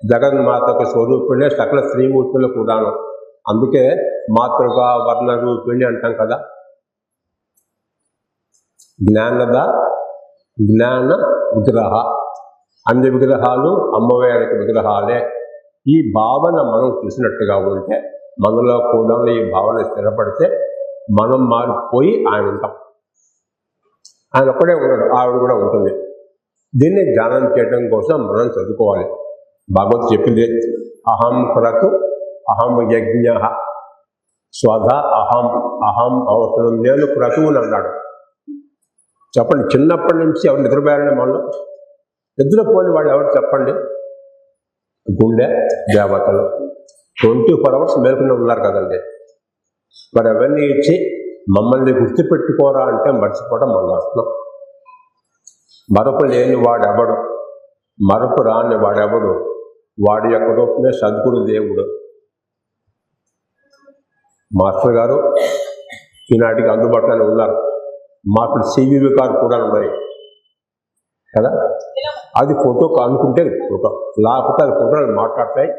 జగన్మాతకు స్వరూపిణే సకల శ్రీమూర్తులు కూడాను. అందుకే మాతృగా వర్ణ రూపిణి అంటాం కదా. జ్ఞాన విగ్రహ, అన్ని విగ్రహాలు అమ్మవారికి విగ్రహాలే. ఈ భావన మనం చూసినట్టుగా ఉంటే, మనలో కూడా ఈ భావన స్థిరపడితే మనం మారిపోయి ఆయన ఉంటాం. ఆయన ఒక్కడే ఉన్నాడు, ఆవిడ కూడా ఉంటుంది. దీన్ని ధ్యానం చేయడం కోసం మనం చదువుకోవాలి. భగవత్ చెప్పింది, అహం క్రతు అహం యజ్ఞ స్వధ అహం అహం అవసరం నేను క్రతువుని అన్నాడు. చెప్పండి, చిన్నప్పటి నుంచి ఎవరు నిద్రపోయారండి? మనలో నిద్రపోని వాళ్ళు ఎవరు చెప్పండి? గుండె దేవతలు 24 hours మేలుకుని ఉన్నారు కదండి. మరి అవన్నీ ఇచ్చి మమ్మల్ని గుర్తుపెట్టుకోరా అంటే మర్చిపోవడం మనం వస్తున్నాం. మరొక లేని వాడెవడు, మరొక రాని వాడెవడు, వాడి యొక్క రూపమే సద్గురు దేవుడు. మాస్టర్ గారు ఈనాటికి అందుబాటులోనే ఉన్నారు. మాస్టర్ సివివి గారు కూడా ఉన్నాయి కదా. అది ఫోటో అనుకుంటే ఫోటో, లేకపోతే అది ఫోటోలు మాట్లాడతాయి.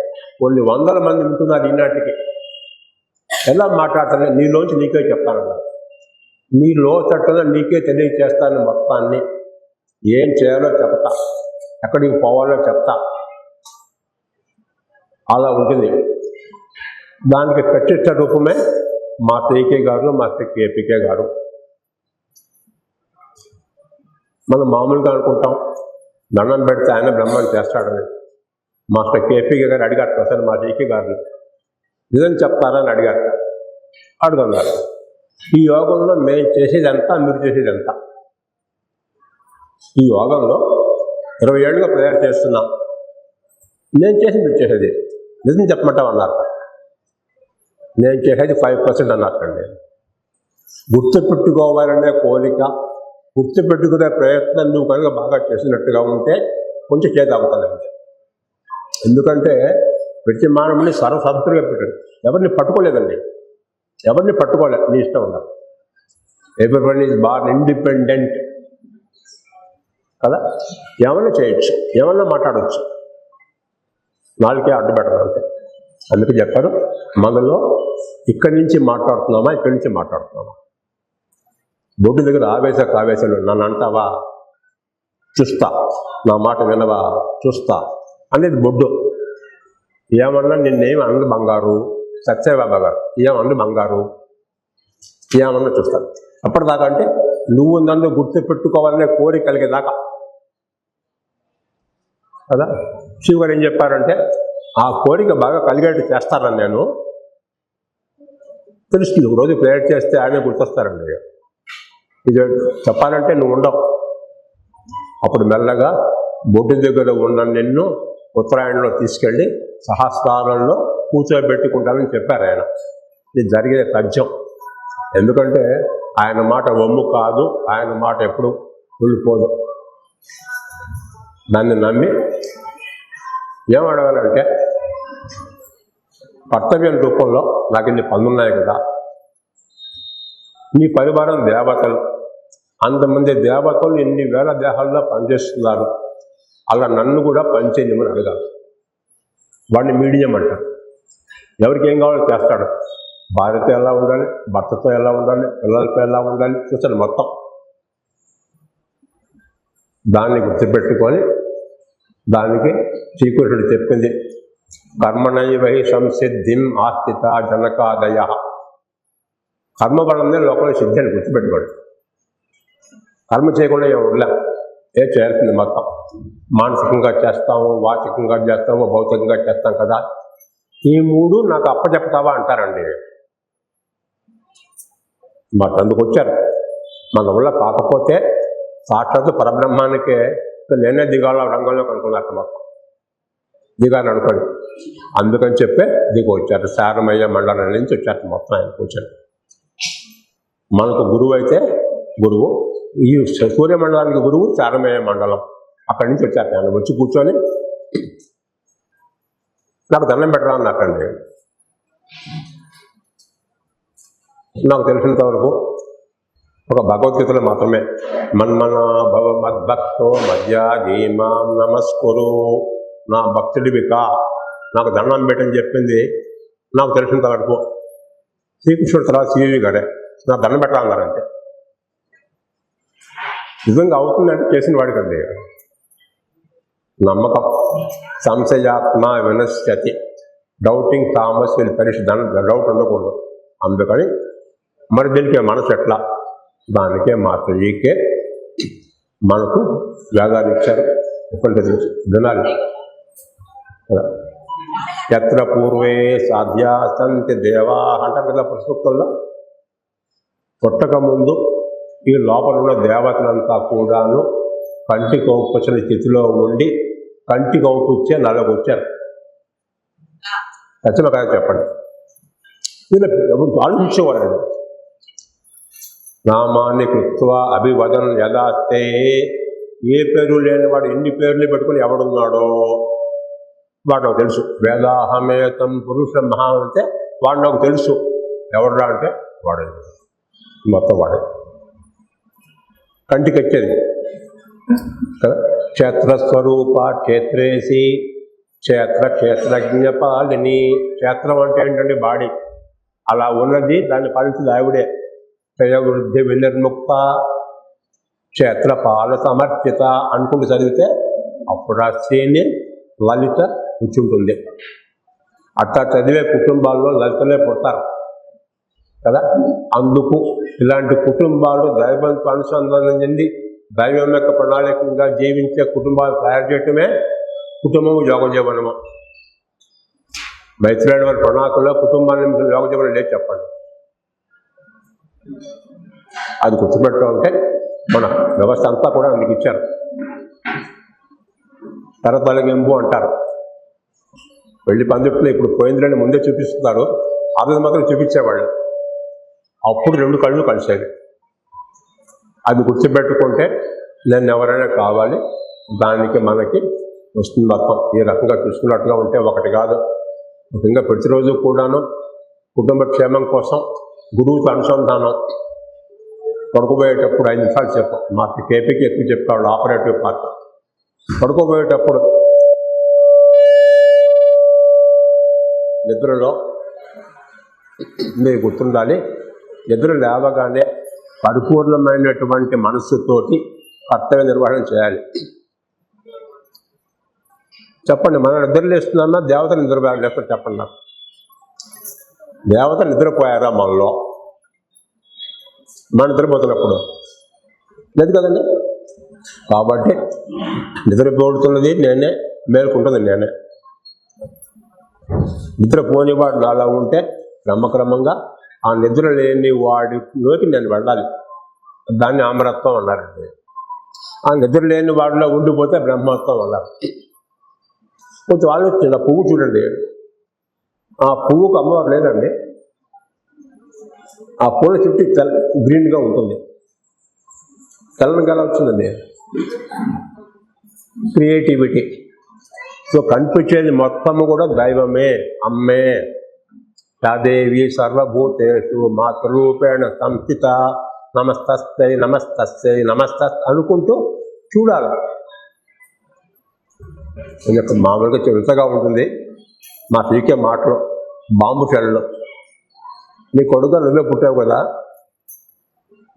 కొన్ని వందల మంది ఉంటున్నారు ఈనాటికి. ఎలా మాట్లాడతాను? నీలోంచి నీకే చెప్తానన్నా, నీ లోతట్టున నీకే తెలియచేస్తాను. మొత్తాన్ని ఏం చేయాలో చెప్తా, ఎక్కడికి పోవాలో చెప్తా. అలా ఉంటుంది. దానికి ప్రత్యక్ష రూపమే మా టీకే గారు, మా కేపీకే గారు. మనం మామూలుగా అనుకుంటాం దండం పెడితే ఆయన బ్రహ్మం చేస్తాడని. మాస్టర్ కేపీకే గారు అడిగారు సార్ మా టీకే గారిని, నిజం చెప్తారని అడిగారు. అడుగున్నారు, ఈ యోగంలో మేము చేసేదంతా మీరు చేసేదంతా. ఈ యోగంలో 20 ఏళ్ళుగా ప్రేయర్ చేస్తున్నాం, నేను చేసి మీరు చేసేది నిజం చెప్పమంటాం అన్నారు. నేను చేసేది 5% అన్నారండి. గుర్తుపెట్టుకోవాలనే కోరిక, గుర్తుపెట్టుకునే ప్రయత్నం నువ్వు కనుక బాగా చేసినట్టుగా ఉంటే కొంచెం చేతి అవుతానండి. ఎందుకంటే ప్రతి మానవుని సర్వసంతులుగా పెట్టాడు. ఎవరిని పట్టుకోలేదండి, ఎవరిని పట్టుకోలేదు. నీ ఇష్టం ఉండాలి. ఎవ్రీబడి ఈజ్ బార్న్ ఇండిపెండెంట్ కదా. ఏమన్నా చేయొచ్చు, ఏమన్నా మాట్లాడవచ్చు, నాలుగే అడ్డు పెట్టడం అంతే. అందుకే చెప్పారు, మనలో ఇక్కడి నుంచి మాట్లాడుతున్నామా, ఇక్కడి నుంచి మాట్లాడుతున్నామా. బొడ్డు దగ్గర ఆవేశాలు నన్ను అంటావా చూస్తా, నా మాట వినవా చూస్తా అనేది బొడ్డు. ఏమన్నా నిన్నేమి అన్నది బంగారు, సత్యబాబా గారు ఏమన్నది బంగారు, ఏమన్నా చూస్తాను. అప్పటిదాకా అంటే నువ్వు నన్ను గుర్తు పెట్టుకోవాలనే కోరిక కలిగేదాకా కదా. శివ గారు ఏం చెప్పారంటే, ఆ కోరిక బాగా కలిగేట్టు చేస్తానని నేను తెలుస్తుంది. రోజు ప్రేయర్ చేస్తే ఆయనే గుర్తొస్తారండి. ఇది చెప్పాలంటే నువ్వు ఉండవు. అప్పుడు మెల్లగా బొడ్డు దగ్గర ఉన్న నిన్ను ఉత్తరాయణంలో తీసుకెళ్ళి సహస్రాలలో కూర్చోబెట్టుకుంటానని చెప్పారు ఆయన. ఇది జరిగే తథ్యం. ఎందుకంటే ఆయన మాట వమ్ము కాదు, ఆయన మాట ఎప్పుడు వెళ్ళిపోదు. దాన్ని నమ్మి ఏమడగాలంటే, కర్తవ్యం రూపంలో నాకు ఇన్ని పనులున్నాయి కదా, నీ పరివారం దేవతలు, అంతమంది దేవతలు ఎన్ని వేల దేహాల్లో పనిచేస్తున్నారు, అలా నన్ను కూడా పనిచేయమని అడగాలి. వాడిని మీడియం అంటారు. ఎవరికి ఏం కావాలో చేస్తాడు. భార్యతో ఎలా ఉండాలి, భర్తతో ఎలా ఉండాలి, పిల్లలతో ఎలా ఉండాలి చూస్తాడు మొత్తం. దాన్ని గుర్తుపెట్టుకొని దానికి శ్రీకృష్ణుడు చెప్పింది, కర్మణైవహి సంసిద్ధిం ఆస్థిత జనకాదయ. కర్మ వల్లనే లోపల సిద్ధి అని గుర్తుపెట్టుకోండి. కర్మ చేయకుండా ఎవరులే, ఏ చేయాల్సింది మొత్తం. మానసికంగా చేస్తాము, వాచికంగా చేస్తాము, భౌతికంగా చేస్తాం కదా. ఈ మూడు నాకు అప్పచెప్తావా అంటారండి. మరి అందుకు వచ్చారు. మన వల్ల కాకపోతే సాక్షాత్తు పరబ్రహ్మానికే నేనే దిగాల రంగంలో కనుక్కున్నారు మొత్తం. దిగాలని అనుకోండి. అందుకని చెప్పే దిగు వచ్చారు. శారమయ్య మండలం నుంచి వచ్చారు మొత్తం ఆయన కూర్చొని. మనకు గురువు అయితే గురువు, ఈ సూర్యమండలానికి గురువు శారమయ్య మండలం. అక్కడి నుంచి వచ్చారు. ఆయన వచ్చి కూర్చొని నాకు దండం పెట్టరా అన్నాకండి. నాకు తెలిసినంత వరకు ఒక భగవద్గీతలో మాత్రమే మన్మనా భవ మద్భక్తో మధ్యాధీమాం నమస్కురు నా భక్తుడివికా, నాకు దండం పెట్టని చెప్పింది నాకు తెలిసిన వరకు శ్రీకృష్ణుడు తర్వాత శ్రీవి గారే నాకు దండం పెట్టాలన్నారంటే. నిజంగా అవుతుందంటే చేసిన వాడికండి నమ్మకం. సంశయాత్మ వినశ్యతి, డౌటింగ్ థామస్ వీళ్ళు పరిష్ డౌట్ ఉండకూడదు. అందుకని మరి దీనికి మనసు ఎట్లా, దానికే మాత్రమే మనకు వేదాలు ఇచ్చారు. ఒకటి వినాలి. ఎత్ర పూర్వే సాధ్యా సంతి దేవా అంటారు కదా పుస్తకంలో. పుట్టక ముందు ఈ లోపల ఉన్న దేవతలంతా కూడాను కంటి కౌపుచ్చిన స్థితిలో ఉండి కంటి కౌపుచ్చే నలకు వచ్చారు. ఖచ్చితంగా కదా చెప్పండి. వీళ్ళు ఆలోచించేవారండి. నామాన్ని కృత్వా అభివదన్ యదాస్తే, ఏ పేరు లేనివాడు ఎన్ని పేర్లు పెట్టుకుని ఎవడున్నాడో వాడు నాకు తెలుసు. వేదాహమేతం పురుష మహా అంటే వాడు నాకు తెలుసు. ఎవడురా అంటే వాడే, మొత్తం వాడే. కంటికి వచ్చేది కదా. క్షేత్రస్వరూప క్షేత్రేసి క్షేత్రజ్ఞ పాలిని. క్షేత్రం అంటే ఏంటంటే బాడీ, అలా ఉన్నది దాన్ని పాలించింది ఆవిడే. క్షయవృద్ధి వినిర్ముక్త క్షేత్రపాల సమర్చిత అనుకుంటూ చదివితే అప్పుడు ఆ శ్రేణి లలిత కూర్చుంటుంది. అట్లా చదివే కుటుంబాల్లో లలితలే పుడతారు కదా. అందుకు ఇలాంటి కుటుంబాలు దైవంతో అనుసంధానం చెంది దైవం యొక్క ప్రణాళికంగా జీవించే కుటుంబాలు తయారు చేయటమే కుటుంబం యోగ జీవనము. మైత్రేయుడు వారి ప్రణాళికలో కుటుంబాన్ని యోగ జీవనం లేదు చెప్పండి. అది గుర్తుపెట్టుకుంటే మన వ్యవస్థ అంతా కూడా అందుకు ఇచ్చారు. తరతలగింపు అంటారు. పెళ్లి పందిట్లో ఇప్పుడు పోయిందని ముందే చూపిస్తున్నారు, ఆ రోజు మాత్రం చూపించేవాళ్ళు. అప్పుడు రెండు కళ్ళు కలిసేవి. అది గుర్తుపెట్టుకుంటే నేను ఎవరైనా కావాలి, దానికి మనకి వస్తుంది మొత్తం. ఈ రకంగా చూసుకున్నట్టుగా ఉంటే ఒకటి కాదు, ముఖ్యంగా ప్రతిరోజు కూడాను కుటుంబ క్షేమం కోసం గురువుతో అనుసంధానం. పడుకోబోయేటప్పుడు 5 నిమిషాలు చెప్పు. మాకు కేపీకి ఎక్కువ చెప్పాడు ఆపరేటివ్ పార్ట్. పడుకోబోయేటప్పుడు నిద్రలో మీరు గుర్తుండాలి, నిద్ర లేవగానే పరిపూర్ణమైనటువంటి మనస్సుతోటి కర్తవ్య నిర్వహణ చేయాలి. చెప్పండి, మనం నిద్ర లేస్తున్నా దేవత నిద్ర లేస్తారు చెప్పండి నాకు. దేవత నిద్రపోయారా మనలో? మన నిద్రపోతున్నప్పుడు లేదు కదండి. కాబట్టి నిద్రపోతున్నది నేనే, మేలుకుంటుంది నేనే. నిద్రపోని వాడు అలా ఉంటే క్రమక్రమంగా ఆ నిద్ర లేని వాడిలోకి నేను వెళ్ళాలి. దాన్ని ఆమరత్వం అన్నారండి. ఆ నిద్ర లేని వాడిలో ఉండిపోతే బ్రహ్మత్వం అన్నారు. కొంచెం ఆలోచించండి. ఆ పువ్వు చూడండి, ఆ పువ్వుకు అమ్మవారు లేదండి. ఆ పూల చుట్టూ గ్రీన్గా ఉంటుంది. తెల్లగా ఎలా వచ్చిందండి? క్రియేటివిటీ. సో కనిపించేది మొత్తము కూడా దైవమే, అమ్మే. యాదేవి సర్వభూతేషు మాతృరూపేణ సంస్థిత నమస్తస్యై నమస్తస్యై నమస్తస్ అనుకుంటూ చూడాలి. కొంచెం మామూలుగా చిరుతగా ఉంటుంది మా పీకే మాటలు. బాంబు షెల్లో నీ కొడుకు నువ్వే పుట్టావు కదా,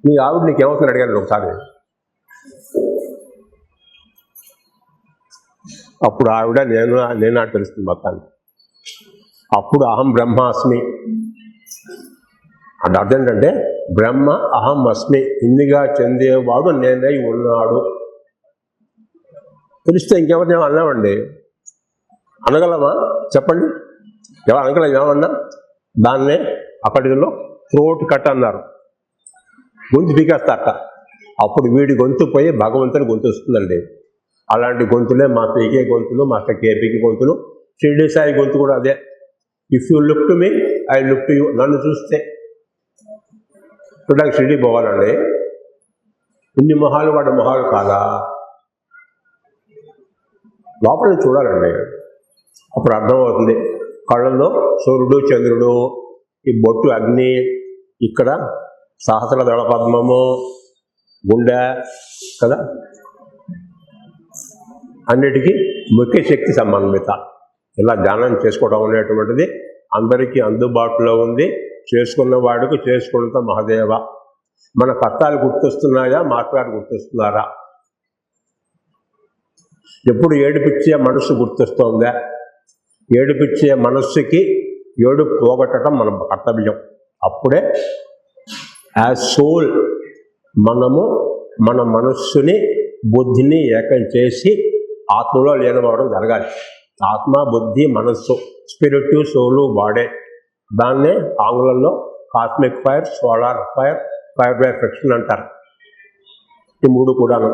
నీ ఆవిడ నీకేమవుతుంది అడిగాను ఒకసారి. అప్పుడు ఆవిడ నేను నాకు తెలుస్తుంది మొత్తాన్ని. అప్పుడు అహం బ్రహ్మాస్మి అంటే అర్థం ఏంటంటే బ్రహ్మ అహం అస్మి, ఇన్నిగా చెందేవాడు నేనై ఉన్నాడు. తెలిస్తే ఇంకెవరిని అన్నామండి? అనగలమా చెప్పండి? ఎవరు అనగల? ఏమన్నా దాన్నే అక్కడిలో థ్రోట్ కట్ అన్నారు. గొంతు పీకేస్తారట. అప్పుడు వీడి గొంతు పోయి భగవంతుని గొంతు వస్తుందండి. అలాంటి గొంతులే మా పీకే గొంతులు, మా కేపీకి గొంతులు, షిరిడి సాయి గొంతు కూడా అదే. If you look to me I look to you. నన్ను చూస్తే చూడడానికి షిరిడి పోవాలండి. ఇన్ని మొహాలు వాడి మొహాలు కాదా? లోపల చూడాలండి. అప్పుడు అర్థమవుతుంది. కళ్ళల్లో సూర్యుడు చంద్రుడు, ఈ బొట్టు అగ్ని, ఇక్కడ సహస్ర దళ పద్మము, గుండె కదా. అన్నిటికీ ముఖ్య శక్తి సమన్విత. ఇలా ధ్యానం చేసుకోవడం అనేటువంటిది అందరికీ అందుబాటులో ఉంది. చేసుకున్న వాడికి చేసుకున్నంత మహదేవ. మన కష్టాలు గుర్తొస్తున్నాయా, మాట్లాడి గుర్తొస్తున్నారా? ఎప్పుడు ఏడిపించే మనస్సు గుర్తొస్తుందా? ఏడిపించే మనస్సుకి ఏడుపు పోగొట్టడం మన కర్తవ్యం. అప్పుడే యాజ్ సోల్ మనము మన మనస్సుని బుద్ధిని ఏకం చేసి ఆత్మలో లీనమవడం జరగాలి. ఆత్మ, బుద్ధి, మనస్సు, స్పిరిట్, సోలు, బాడీ. దాన్నే ఆంగ్లంలో cosmic fire, solar fire, fire by friction అంటారు. ఈ మూడు కూడాను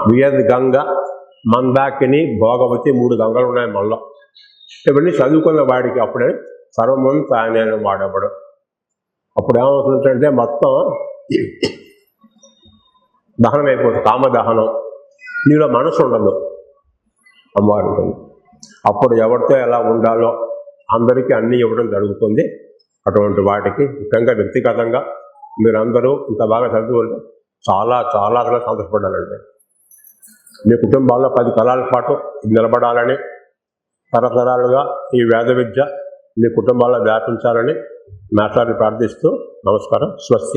వియద్ గంగ, మందాకిని, భోగవతి, 3 గంగలు ఉన్నాయి మనలో. ఇవన్నీ చదువుకున్న వాడికి అప్పుడే సర్వమంత ఆయన వాడేవాడు. అప్పుడు ఏమవుతుందంటే మొత్తం దహనం అయిపోతుంది, కామదహనం. నీలో మనసు ఉండదు, అమ్మవారు ఉంటుంది. అప్పుడు ఎవరితో ఎలా ఉండాలో అందరికీ అన్నీ ఇవ్వడం జరుగుతుంది. అటువంటి వాటికి ముఖ్యంగా వ్యక్తిగతంగా మీరందరూ ఇంత బాగా చదువుకుంటే చాలా చాలా అసలు సంతోషపడ్డానండి. మీ కుటుంబాల్లో 10 తరాల పాటు నిలబడాలని, తరతరాలుగా ఈ వేద విద్య మీ కుటుంబాల్లో వ్యాపించాలని మేషాన్ని ప్రార్థిస్తూ నమస్కారం. స్వస్తి.